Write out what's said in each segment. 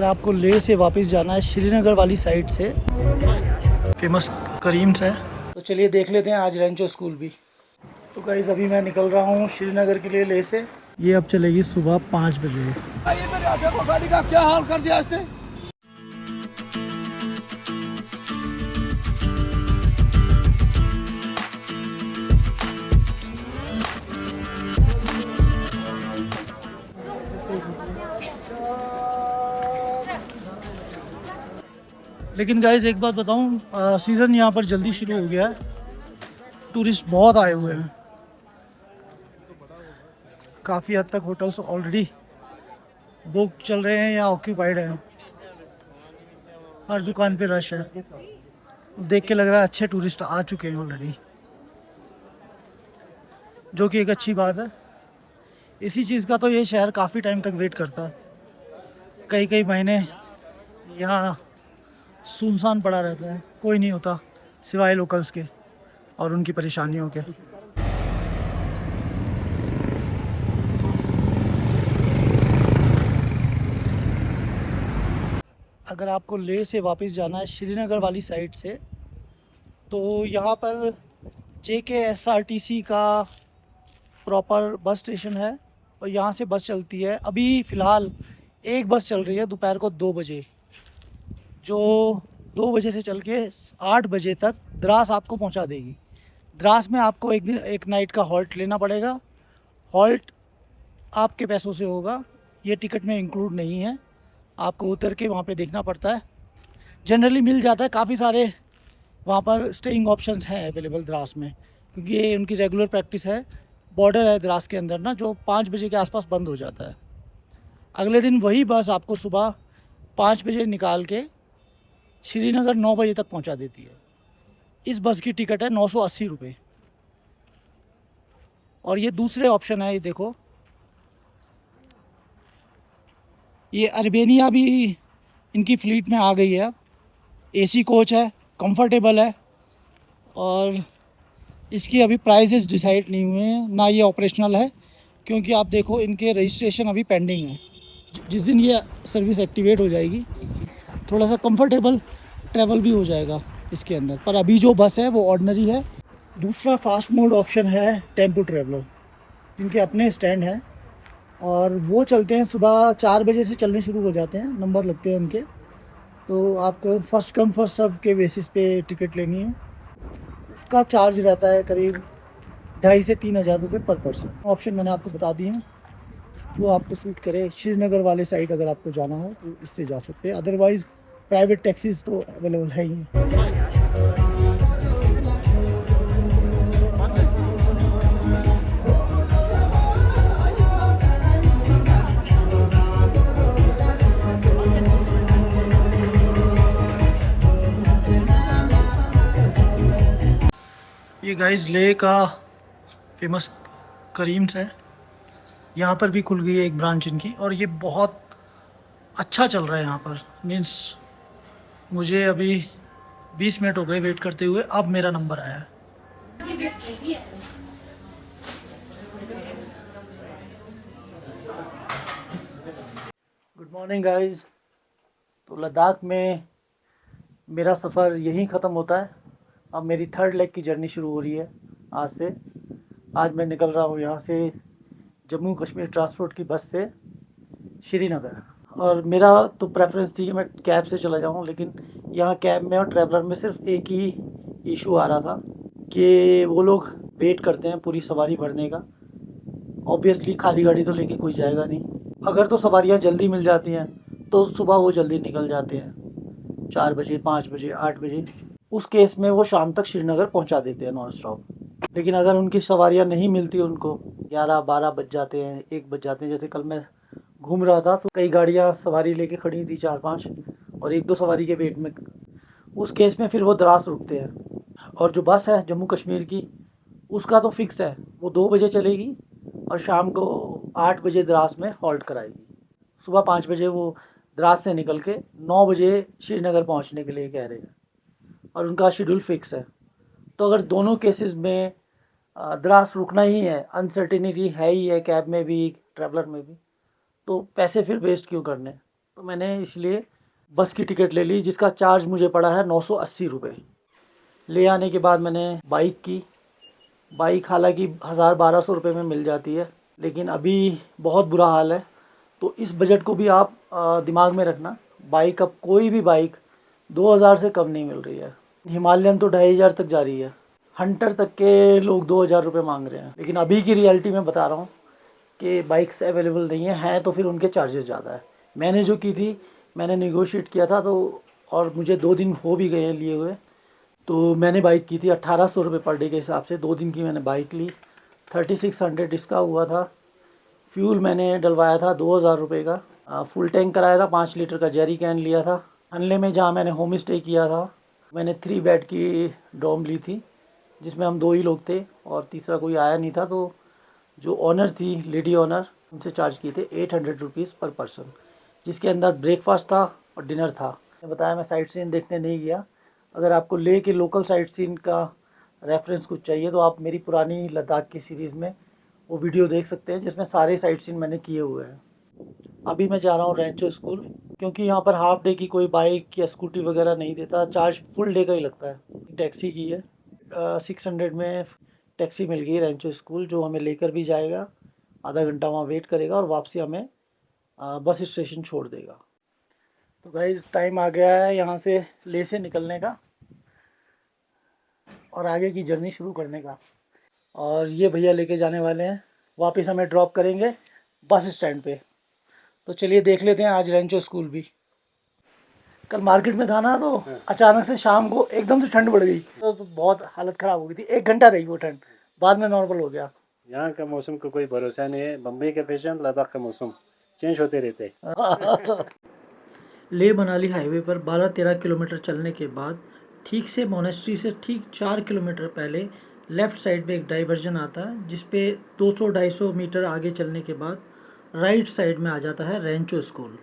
आपको लेह से वापस जाना है श्रीनगर वाली साइड से, फेमस करीम्स है, तो चलिए देख लेते हैं आज रेंचो स्कूल भी। तो गाइस अभी मैं निकल रहा हूँ श्रीनगर के लिए लेह से। ये अब चलेगी सुबह 5 बजे। गाड़ी का क्या हाल कर दिया इसने। लेकिन गाइस एक बात बताऊँ, सीज़न यहाँ पर जल्दी शुरू हो गया है, टूरिस्ट बहुत आए हुए हैं। काफ़ी हद तक होटल्स ऑलरेडी बुक चल रहे हैं या ऑक्यूपाइड हैं। हर दुकान पे रश है, देख के लग रहा है अच्छे टूरिस्ट आ चुके हैं ऑलरेडी, जो कि एक अच्छी बात है। इसी चीज़ का तो ये शहर काफ़ी टाइम तक वेट करता है, कई कई महीने यहाँ सुनसान पड़ा रहता है, कोई नहीं होता सिवाय लोकल्स के और उनकी परेशानियों के। अगर आपको लेह से वापस जाना है श्रीनगर वाली साइड से, तो यहाँ पर JKSRTC का प्रॉपर बस स्टेशन है और यहाँ से बस चलती है। अभी फ़िलहाल एक बस चल रही है दोपहर को 2 बजे, जो 2 बजे से चल के 8 बजे तक द्रास आपको पहुँचा देगी। द्रास में आपको एक नाइट का हॉल्ट लेना पड़ेगा। हॉल्ट आपके पैसों से होगा, ये टिकट में इंक्लूड नहीं है, आपको उतर के वहाँ पे देखना पड़ता है। जनरली मिल जाता है, काफ़ी सारे वहाँ पर स्टेइंग ऑप्शंस हैं अवेलेबल द्रास में, क्योंकि ये उनकी रेगुलर प्रैक्टिस है। बॉर्डर है द्रास के अंदर ना, जो 5 बजे के आसपास बंद हो जाता है। अगले दिन वही बस आपको सुबह 5 बजे निकाल के श्रीनगर 9 बजे तक पहुँचा देती है। इस बस की टिकट है 980 रुपये। और ये दूसरे ऑप्शन है, ये देखो, ये अर्बेनिया भी इनकी फ्लीट में आ गई है। AC कोच है, कंफर्टेबल है, और इसकी अभी प्राइसेस डिसाइड नहीं हुए हैं, ना ये ऑपरेशनल है, क्योंकि आप देखो इनके रजिस्ट्रेशन अभी पेंडिंग है। जिस दिन ये सर्विस एक्टिवेट हो जाएगी, थोड़ा सा कंफर्टेबल ट्रैवल भी हो जाएगा इसके अंदर। पर अभी जो बस है वो ऑर्डिनरी है। दूसरा फास्ट मोड ऑप्शन है टेम्पो ट्रैवलर, जिनके अपने स्टैंड हैं और वो चलते हैं सुबह 4 बजे से चलने शुरू हो जाते हैं, नंबर लगते हैं उनके। तो आपको फ़र्स्ट कम फर्स्ट सर्व के बेसिस पे टिकट लेनी है। उसका चार्ज रहता है करीब 2,500 से 3,000 रुपये पर पर्सन। ऑप्शन मैंने आपको बता दिए हैं, जो आपको सूट करे। श्रीनगर वाले साइड अगर आपको जाना हो तो इससे जा सकते हैं, अदरवाइज़ प्राइवेट टैक्सीज़ तो अवेलेबल है ही। ये गाइस लेह का फेमस करीम्स है, यहाँ पर भी खुल गई है एक ब्रांच इनकी, और ये बहुत अच्छा चल रहा है यहाँ पर। मीन्स मुझे अभी 20 मिनट हो गए वेट करते हुए, अब मेरा नंबर आया है। Good morning guys. तो लद्दाख में मेरा सफ़र यहीं ख़त्म होता है। अब मेरी 3rd लेग की जर्नी शुरू हो रही है आज से। आज मैं निकल रहा हूँ यहाँ से जम्मू कश्मीर ट्रांसपोर्ट की बस से श्रीनगर। और मेरा तो प्रेफरेंस थी कि मैं कैब से चला जाऊँ, लेकिन यहाँ कैब में और ट्रैवलर में सिर्फ एक ही इशू आ रहा था कि वो लोग वेट करते हैं पूरी सवारी भरने का। ऑब्वियसली खाली गाड़ी तो लेके कोई जाएगा नहीं। अगर तो सवारियाँ जल्दी मिल जाती हैं तो सुबह वो जल्दी निकल जाते हैं, 4 बजे, 5 बजे, 8 बजे। उस केस में वो शाम तक श्रीनगर पहुंचा देते हैं नॉन स्टॉप। लेकिन अगर उनकी सवारियां नहीं मिलती, उनको 11-12 बज जाते हैं, 1 बज जाते हैं। जैसे कल मैं घूम रहा था तो कई गाड़ियां सवारी लेके खड़ी थी, 4-5, और 1-2 सवारी के वेट में। उस केस में फिर वो द्रास रुकते हैं। और जो बस है जम्मू कश्मीर की, उसका तो फिक्स है, वो 2 बजे चलेगी और शाम को 8 बजे द्रास में हॉल्ट कराएगी। सुबह 5 बजे वो द्रास से निकल के 9 बजे श्रीनगर पहुंचने के लिए कह रहे हैं, और उनका शेड्यूल फिक्स है। तो अगर दोनों केसेस में द्रास रुकना ही है, अनसर्टेनिटी है ही है, कैब में भी ट्रैवलर में भी, तो पैसे फिर वेस्ट क्यों करने। तो मैंने इसलिए बस की टिकट ले ली, जिसका चार्ज मुझे पड़ा है 980 रुपये। ले आने के बाद मैंने बाइक की। बाइक हालांकि 1000-1200 रुपये में मिल जाती है, लेकिन अभी बहुत बुरा हाल है। तो इस बजट को भी आप दिमाग में रखना। बाइक, अब कोई भी बाइक 2000 से कम नहीं मिल रही है। हिमालयन तो 2500 तक जा रही है, हंटर तक के लोग 2000 रुपये मांग रहे हैं। लेकिन अभी की रियलिटी में बता रहा हूँ कि बाइक्स अवेलेबल नहीं है तो फिर उनके चार्जेस ज़्यादा है। मैंने जो की थी, मैंने निगोशिएट किया था, तो और मुझे 2 दिन हो भी गए हैं लिए हुए। तो मैंने बाइक की थी 1800 रुपये पर डे के हिसाब से। 2 दिन की मैंने बाइक ली, 3600 इसका हुआ था। फ्यूल मैंने डलवाया था 2000 रुपये का। फुल टैंक कराया था, 5 लीटर का जेरी कैन लिया था। हनले में जहाँ मैंने होम स्टे किया था, मैंने 3 बेड की डॉम ली थी, जिसमें हम 2 ही लोग थे और तीसरा कोई आया नहीं था। तो जो ऑनर थी, लेडी ऑनर, उनसे चार्ज किए थे 800 रुपीज़ पर पर्सन, जिसके अंदर ब्रेकफास्ट था और डिनर था। मैंने बताया मैं साइट सीन देखने नहीं गया। अगर आपको ले के लोकल साइट सीन का रेफरेंस कुछ चाहिए तो आप मेरी पुरानी लद्दाख की सीरीज़ में वो वीडियो देख सकते हैं, जिसमें सारे साइट सीन मैंने किए हुए हैं। अभी मैं जा रहा हूँ रेंचो स्कूल, क्योंकि यहाँ पर हाफ डे की कोई बाइक या स्कूटी वगैरह नहीं देता, चार्ज फुल डे का ही लगता है। टैक्सी की है, 600 में टैक्सी मिल गई रेंचो स्कूल, जो हमें लेकर भी जाएगा, आधा घंटा वहाँ वेट करेगा और वापसी हमें बस स्टेशन छोड़ देगा। तो गाइस, टाइम आ गया है यहाँ से ले से निकलने का और आगे की जर्नी शुरू करने का। और ये भैया लेके जाने वाले हैं, वापस हमें ड्रॉप करेंगे बस स्टैंड पे। तो चलिए देख लेते हैं आज रेंचो स्कूल भी। कल मार्केट में था ना, तो अचानक से शाम को एकदम से ठंड बढ़ गई, तो बहुत हालत ख़राब हो गई थी। 1 घंटा रही वो ठंड, बाद में नॉर्मल हो गया। यहाँ का मौसम का कोई भरोसा नहीं है। बम्बई के पेशेंट, लद्दाख का मौसम चेंज होते रहते हैं। लेह मनाली हाईवे पर 12-13 किलोमीटर चलने के बाद ठीक से मोनेस्ट्री से ठीक 4 किलोमीटर पहले लेफ़्ट साइड में एक डाइवर्जन आता है, जिस पे 200-250 मीटर आगे चलने के बाद राइट साइड में आ जाता है रेंचो स्कूल।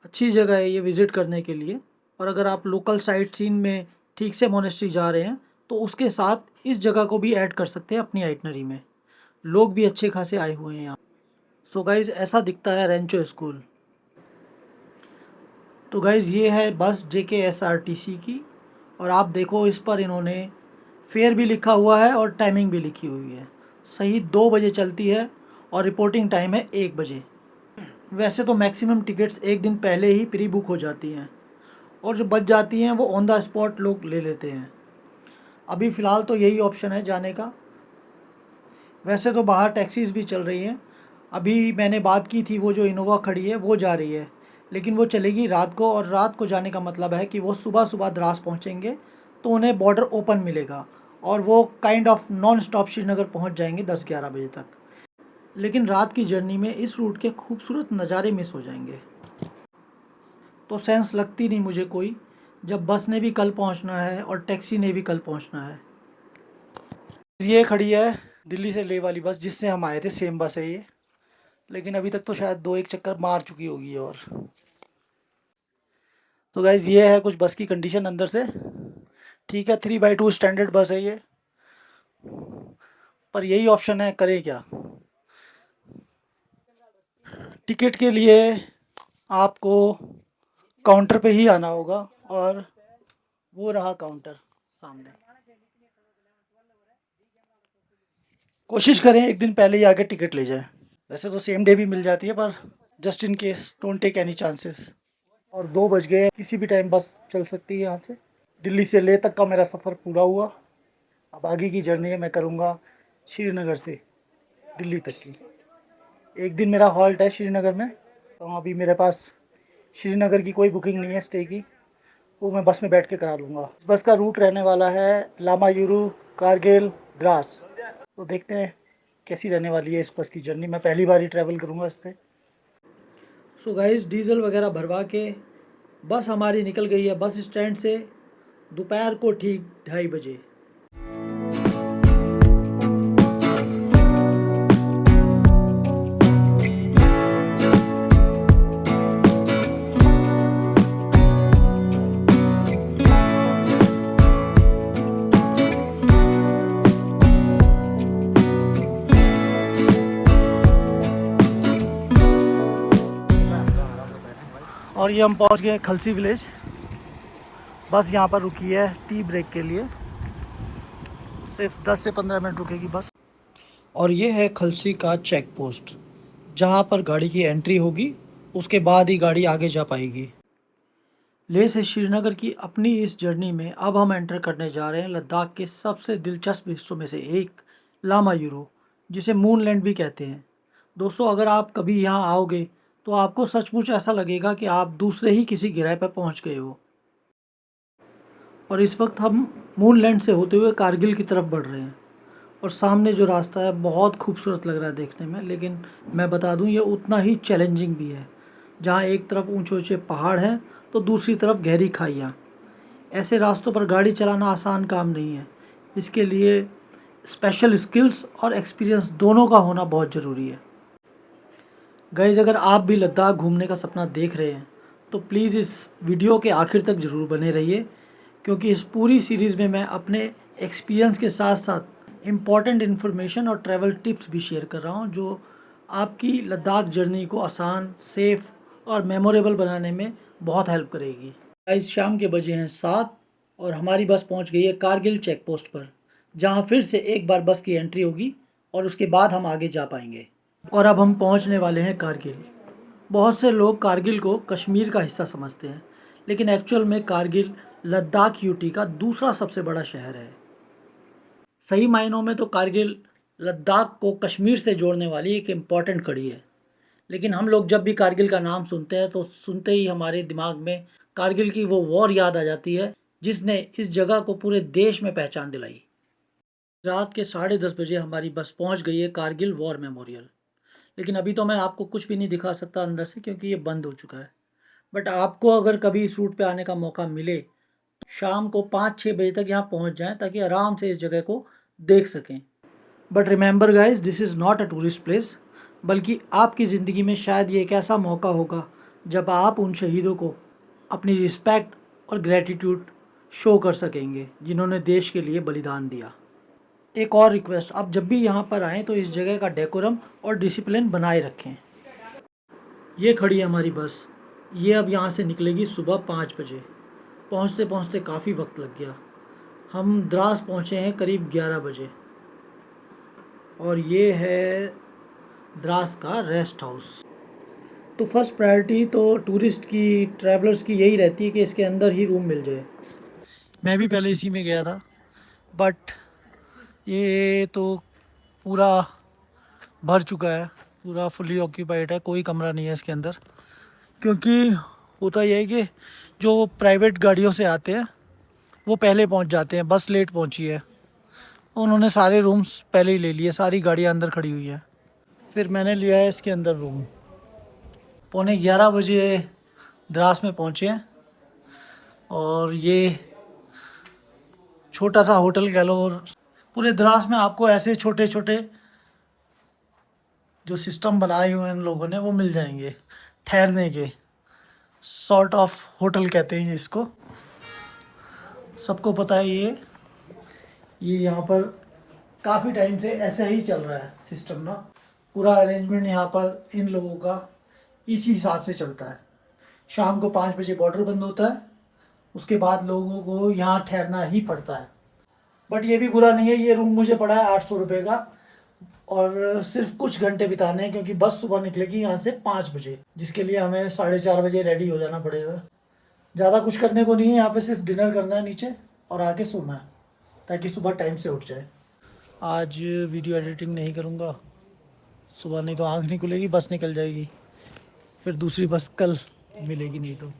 अच्छी जगह है ये विज़िट करने के लिए। और अगर आप लोकल साइट सीन में ठीक से मोनेस्ट्री जा रहे हैं तो उसके साथ इस जगह को भी ऐड कर सकते हैं अपनी आइटनरी में। लोग भी अच्छे खासे आए हुए हैं यहाँ। सो गाइज़, ऐसा दिखता है रेंचो स्कूल। तो गाइज़, ये है बस JKSRTC की, और आप देखो इस पर इन्होंने फेयर भी लिखा हुआ है और टाइमिंग भी लिखी हुई है। सही 2 बजे चलती है और रिपोर्टिंग टाइम है 1 बजे। वैसे तो मैक्सिमम टिकट्स एक दिन पहले ही प्री बुक हो जाती हैं, और जो बच जाती हैं वो ऑन द स्पॉट लोग ले लेते हैं। अभी फ़िलहाल तो यही ऑप्शन है जाने का। वैसे तो बाहर टैक्सीज़ भी चल रही हैं। अभी मैंने बात की थी, वो जो इनोवा खड़ी है वो जा रही है, लेकिन वो चलेगी रात को, और रात को जाने का मतलब है कि वो सुबह सुबह द्रास पहुंचेंगे तो उन्हें बॉर्डर ओपन मिलेगा और वो kind of non stop Srinagar पहुंच जाएंगे 10-11 बजे तक। लेकिन रात की जर्नी में इस रूट के खूबसूरत नज़ारे मिस हो जाएंगे। तो सेंस लगती नहीं मुझे कोई, जब बस ने भी कल पहुंचना है और टैक्सी ने भी कल पहुंचना है। ये खड़ी है दिल्ली से ले वाली बस, जिससे हम आए थे, सेम बस है ये, लेकिन अभी तक तो शायद 2-1 चक्कर मार चुकी होगी। और तो गाइज़, ये है कुछ बस की कंडीशन अंदर से। ठीक है, 3/2 स्टैंडर्ड बस है ये, पर यही ऑप्शन है, करें क्या। टिकट के लिए आपको काउंटर पे ही आना होगा, और वो रहा काउंटर सामने। कोशिश करें एक दिन पहले ही आके टिकट ले जाएं। वैसे तो सेम डे भी मिल जाती है, पर just in case don't take any chances. और 2 बज गए, किसी भी टाइम बस चल सकती है यहाँ से। दिल्ली से लेह तक का मेरा सफ़र पूरा हुआ। अब आगे की जर्नी मैं करूँगा श्रीनगर से दिल्ली तक की। एक दिन मेरा हॉल्ट है श्रीनगर में, तो अभी मेरे पास श्रीनगर की कोई बुकिंग नहीं है स्टे की, वो मैं बस में बैठ के करा लूँगा। बस का रूट रहने वाला है लामायुरू, कारगिल, द्रास। तो देखते हैं कैसी रहने वाली है इस बस की जर्नी। मैं पहली बार ही ट्रैवल करूँगा इससे। सो गाइस डीजल वगैरह भरवा के बस हमारी निकल गई है बस स्टैंड से दोपहर को ठीक 2:30 बजे। और ये हम पहुंच गए खलसी विलेज। बस यहाँ पर रुकी है टी ब्रेक के लिए, सिर्फ 10 से 15 मिनट रुकेगी बस। और ये है खलसी का चेक पोस्ट, जहाँ पर गाड़ी की एंट्री होगी, उसके बाद ही गाड़ी आगे जा पाएगी। लेह से श्रीनगर की अपनी इस जर्नी में अब हम एंटर करने जा रहे हैं लद्दाख के सबसे दिलचस्प हिस्सों में से एक, लामा यूरो, जिसे मूनलैंड भी कहते हैं। दोस्तों, अगर आप कभी यहाँ आओगे तो आपको सचमुच ऐसा लगेगा कि आप दूसरे ही किसी ग्रह पर पहुँच गए हो। और इस वक्त हम मूनलैंड से होते हुए कारगिल की तरफ बढ़ रहे हैं और सामने जो रास्ता है बहुत खूबसूरत लग रहा है देखने में, लेकिन मैं बता दूं ये उतना ही चैलेंजिंग भी है, जहां एक तरफ ऊंचे ऊंचे पहाड़ हैं तो दूसरी तरफ गहरी खाइयां। ऐसे रास्तों पर गाड़ी चलाना आसान काम नहीं है, इसके लिए स्पेशल स्किल्स और एक्सपीरियंस दोनों का होना बहुत ज़रूरी है। गाइस, अगर आप भी लद्दाख घूमने का सपना देख रहे हैं तो प्लीज़ इस वीडियो के आखिर तक ज़रूर बने रहिए, क्योंकि इस पूरी सीरीज़ में मैं अपने एक्सपीरियंस के साथ साथ इम्पॉर्टेंट इन्फॉर्मेशन और ट्रैवल टिप्स भी शेयर कर रहा हूँ, जो आपकी लद्दाख जर्नी को आसान, सेफ़ और मेमोरेबल बनाने में बहुत हेल्प करेगी। गाइस, शाम के बजे हैं 7 और हमारी बस पहुँच गई है कारगिल चेक पोस्ट पर, जहाँ फिर से एक बार बस की एंट्री होगी और उसके बाद हम आगे जा पाएंगे। और अब हम पहुँचने वाले हैं कारगिल। बहुत से लोग कारगिल को कश्मीर का हिस्सा समझते हैं, लेकिन एक्चुअल में कारगिल लद्दाख यूटी का दूसरा सबसे बड़ा शहर है। सही मायनों में तो कारगिल लद्दाख को कश्मीर से जोड़ने वाली एक इम्पॉर्टेंट कड़ी है, लेकिन हम लोग जब भी कारगिल का नाम सुनते हैं तो सुनते ही हमारे दिमाग में कारगिल की वो वॉर याद आ जाती है जिसने इस जगह को पूरे देश में पहचान दिलाई। रात के 10:30 बजे हमारी बस पहुंच गई है कारगिल वॉर मेमोरियल, लेकिन अभी तो मैं आपको कुछ भी नहीं दिखा सकता अंदर से, क्योंकि ये बंद हो चुका है। बट आपको अगर कभी इस रूट पे आने का मौका मिले तो शाम को 5-6 बजे तक यहाँ पहुँच जाएं, ताकि आराम से इस जगह को देख सकें। But remember guys, this is not a tourist place, बल्कि आपकी ज़िंदगी में शायद ये एक ऐसा मौका होगा जब आप उन शहीदों को अपनी रिस्पेक्ट और ग्रेटिट्यूड शो कर सकेंगे जिन्होंने देश के लिए बलिदान दिया। एक और रिक्वेस्ट, आप जब भी यहाँ पर आएँ तो इस जगह का डेकोरम और डिसिप्लिन बनाए रखें। ये खड़ी है हमारी बस, ये अब यहाँ से निकलेगी सुबह 5 बजे। पहुँचते पहुँचते काफ़ी वक्त लग गया। हम द्रास पहुँचे हैं करीब 11 बजे और ये है द्रास का रेस्ट हाउस। तो फर्स्ट प्रायोरिटी तो टूरिस्ट की, ट्रैवलर्स की यही रहती है कि इसके अंदर ही रूम मिल जाए। मैं भी पहले इसी में गया था, बट ये तो पूरा भर चुका है, पूरा फुली ऑक्यूपाइड है, कोई कमरा नहीं है इसके अंदर। क्योंकि होता यह है कि जो प्राइवेट गाड़ियों से आते हैं वो पहले पहुंच जाते हैं, बस लेट पहुंची है, उन्होंने सारे रूम्स पहले ही ले लिए, सारी गाड़ियां अंदर खड़ी हुई हैं। फिर मैंने लिया है इसके अंदर रूम। 11:15 बजे द्रास में पहुंचे हैं और ये छोटा सा होटल कह लो। और पूरे द्रास में आपको ऐसे छोटे छोटे जो सिस्टम बनाए हुए हैं इन लोगों ने वो मिल जाएंगे ठहरने के, सॉर्ट ऑफ होटल कहते हैं इसको। सबको पता है ये यहाँ पर काफ़ी टाइम से ऐसा ही चल रहा है सिस्टम ना, पूरा अरेंजमेंट यहाँ पर इन लोगों का इसी हिसाब से चलता है। शाम को 5 बजे बॉर्डर बंद होता है, उसके बाद लोगों को यहाँ ठहरना ही पड़ता है। बट ये भी बुरा नहीं है, ये रूम मुझे पड़ा है 800 रुपये का और सिर्फ कुछ घंटे बिताने हैं, क्योंकि बस सुबह निकलेगी यहाँ से 5 बजे, जिसके लिए हमें 4:30 बजे रेडी हो जाना पड़ेगा। ज़्यादा कुछ करने को नहीं है यहाँ पे, सिर्फ डिनर करना है नीचे और आके सोना है, ताकि सुबह टाइम से उठ जाए। आज वीडियो एडिटिंग नहीं करूँगा सुबह, नहीं तो आँख नहीं खुलेगी, बस निकल जाएगी, फिर दूसरी बस कल मिलेगी नहीं। तो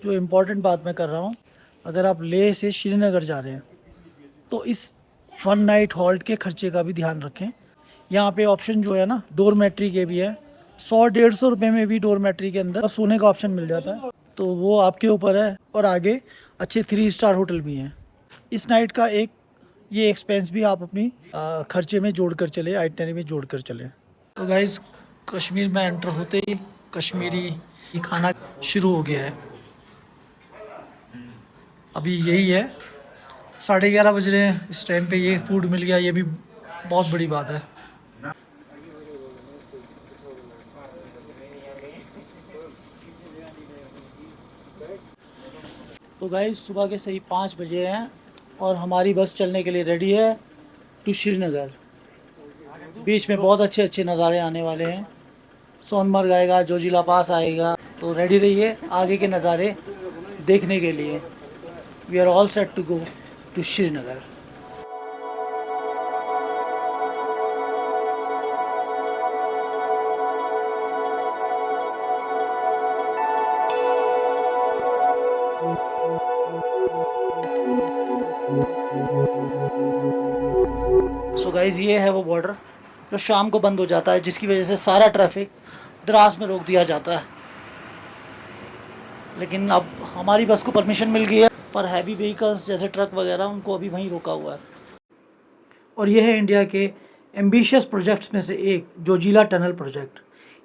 जो इम्पोर्टेंट बात मैं कर रहा हूँ, अगर आप लेह से श्रीनगर जा रहे हैं तो इस 1 नाइट हॉल्ट के खर्चे का भी ध्यान रखें। यहाँ पे ऑप्शन जो है ना डोरमेट्री के भी है 100-150 रुपये में भी डोरमेट्री के अंदर सोने का ऑप्शन मिल जाता है, तो वो आपके ऊपर है। और आगे अच्छे 3 स्टार होटल भी हैं। इस नाइट का एक ये एक्सपेंस भी आप अपनी खर्चे में जोड़ कर चले, आइटनरी में जोड़ कर चले। तो गाइस कश्मीर में एंटर होते ही कश्मीरी खाना शुरू हो गया है। अभी यही है, 11:30 बज रहे हैं। इस टाइम पे ये फूड मिल गया, ये भी बहुत बड़ी बात है। तो गाइस सुबह के सही 5 बजे हैं और हमारी बस चलने के लिए रेडी है टू श्रीनगर। बीच में बहुत अच्छे अच्छे नज़ारे आने वाले हैं। सोनमर्ग आएगा, जोजिला पास आएगा, तो रेडी रहिए आगे के नज़ारे देखने के लिए। We are all set to go to Srinagar. So guys ये है वो बॉर्डर जो शाम को बंद हो जाता है, जिसकी वजह से सारा ट्रैफिक द्रास में रोक दिया जाता है। लेकिन अब हमारी बस को परमिशन मिल गई है, पर हैवी व्हीकल्स जैसे ट्रक वगैरह उनको अभी वहीं रोका हुआ है। और ये है इंडिया के एम्बिशियस प्रोजेक्ट्स में से एक जोजिला टनल प्रोजेक्ट।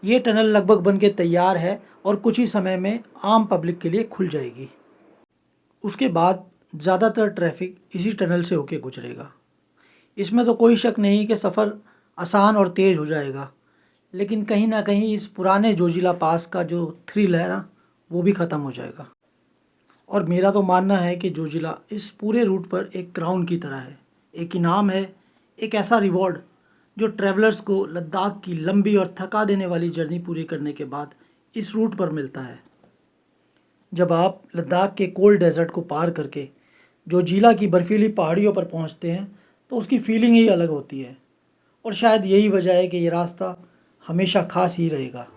ये टनल लगभग बन के तैयार है और कुछ ही समय में आम पब्लिक के लिए खुल जाएगी। उसके बाद ज़्यादातर ट्रैफिक इसी टनल से होके गुजरेगा। इसमें तो कोई शक नहीं कि सफ़र आसान और तेज़ हो जाएगा, लेकिन कहीं ना कहीं इस पुराने जोजिला पास का जो थ्रिल है ना, वो भी ख़त्म हो जाएगा। और मेरा तो मानना है कि जोजिला इस पूरे रूट पर एक क्राउन की तरह है, एक इनाम है, एक ऐसा रिवॉर्ड जो ट्रैवलर्स को लद्दाख की लंबी और थका देने वाली जर्नी पूरी करने के बाद इस रूट पर मिलता है। जब आप लद्दाख के कोल्ड डेजर्ट को पार करके जोजिला की बर्फीली पहाड़ियों पर पहुंचते हैं तो उसकी फीलिंग ही अलग होती है। और शायद यही वजह है कि ये रास्ता हमेशा खास ही रहेगा।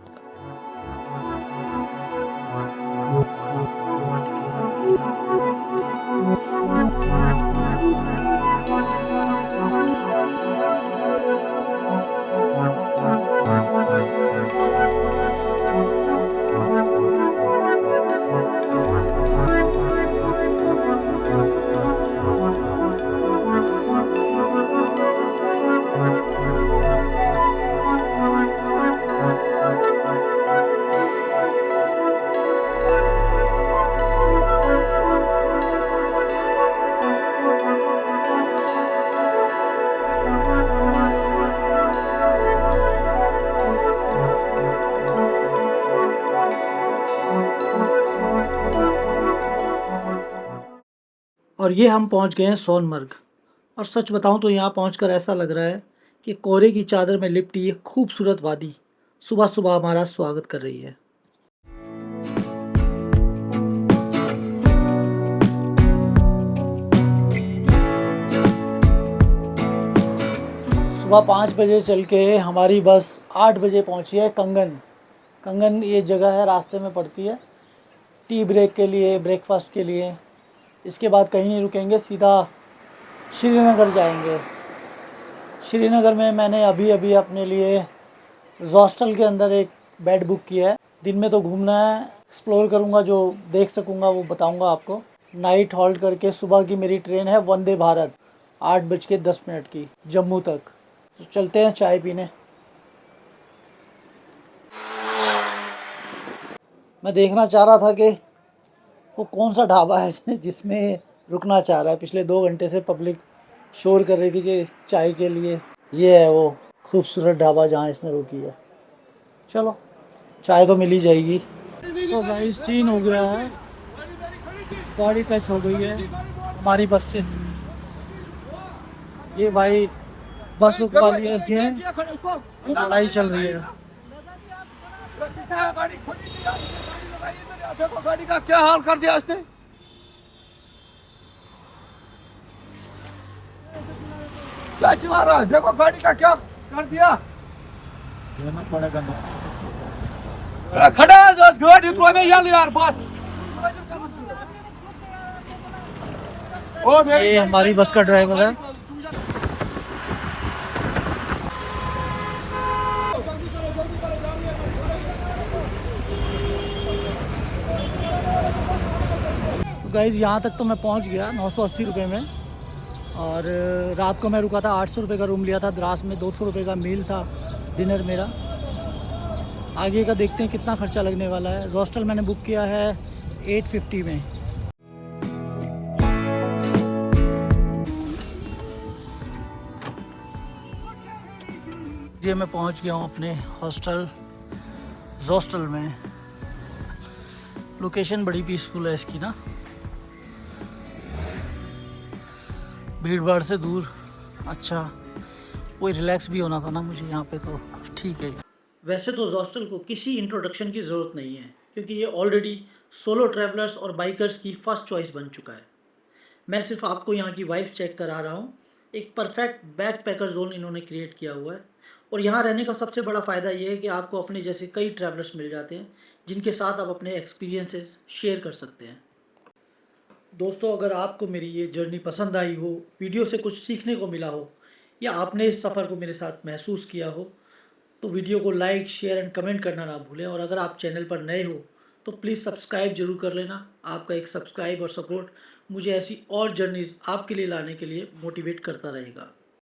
और ये हम पहुंच गए हैं सोनमर्ग। और सच बताऊं तो यहाँ पहुंचकर ऐसा लग रहा है कि कोहरे की चादर में लिपटी ये खूबसूरत वादी सुबह सुबह हमारा स्वागत कर रही है। सुबह 5 बजे चल के हमारी बस 8 बजे पहुंची है कंगन। कंगन ये जगह है, रास्ते में पड़ती है, टी ब्रेक के लिए, ब्रेकफास्ट के लिए। इसके बाद कहीं नहीं रुकेंगे, सीधा श्रीनगर जाएंगे। श्रीनगर में मैंने अभी अभी अपने लिए हॉस्टल के अंदर एक बेड बुक किया है। दिन में तो घूमना है, एक्सप्लोर करूँगा, जो देख सकूँगा वो बताऊँगा आपको। नाइट हॉल्ट करके सुबह की मेरी ट्रेन है वंदे भारत 8:10 की जम्मू तक। तो चलते हैं चाय पीने। मैं देखना चाह रहा था कि वो कौन सा ढाबा है जिसमें रुकना चाह रहा है। पिछले 2 घंटे से पब्लिक शोर कर रही थी कि चाय के लिए। ये है वो खूबसूरत ढाबा जहाँ इसने रुकी है। चलो चाय तो मिल ही जाएगी। तो गाइस सीन हो गया है, गाड़ी टच हो गई है हमारी बस से। ये भाई बस वाली ऐसी है, लड़ाई चल रही है। देखो गाड़ी का क्या हाल कर दिया इसने। क्या चला रहा है, देखो गाड़ी का क्या कर दिया। खड़ा है बस गाड़ी तो में यार बस। ये हमारी बस का ड्राइवर है। गाइज़ यहाँ तक तो मैं पहुँच गया 980 रुपये में। और रात को मैं रुका था 800 रुपये का रूम लिया था द्रास में, 200 रुपये का मील था डिनर मेरा। आगे का देखते हैं कितना खर्चा लगने वाला है। हॉस्टल मैंने बुक किया है 850 में। ये मैं पहुंच गया हूं अपने हॉस्टल में। लोकेशन बड़ी पीसफुल है इसकी ना, भीड़ भाड़ से दूर। अच्छा, कोई रिलैक्स भी होना था ना मुझे यहाँ पे, तो ठीक है। वैसे तो हॉस्टल को किसी इंट्रोडक्शन की ज़रूरत नहीं है, क्योंकि ये ऑलरेडी सोलो ट्रैवलर्स और बाइकर्स की फ़र्स्ट चॉइस बन चुका है। मैं सिर्फ आपको यहाँ की वाइफ चेक करा रहा हूँ। एक परफेक्ट बैक पैकर जोन इन्होंने क्रिएट किया हुआ है। और यहाँ रहने का सबसे बड़ा फ़ायदा ये है कि आपको अपने जैसे कई ट्रैवलर्स मिल जाते हैं जिनके साथ आप अपने एक्सपीरियंसेस शेयर कर सकते हैं। दोस्तों, अगर आपको मेरी ये जर्नी पसंद आई हो, वीडियो से कुछ सीखने को मिला हो, या आपने इस सफ़र को मेरे साथ महसूस किया हो, तो वीडियो को लाइक, शेयर एंड कमेंट करना ना भूलें। और अगर आप चैनल पर नए हो तो प्लीज़ सब्सक्राइब जरूर कर लेना। आपका एक सब्सक्राइब और सपोर्ट मुझे ऐसी और जर्नीज़ आपके लिए लाने के लिए मोटिवेट करता रहेगा।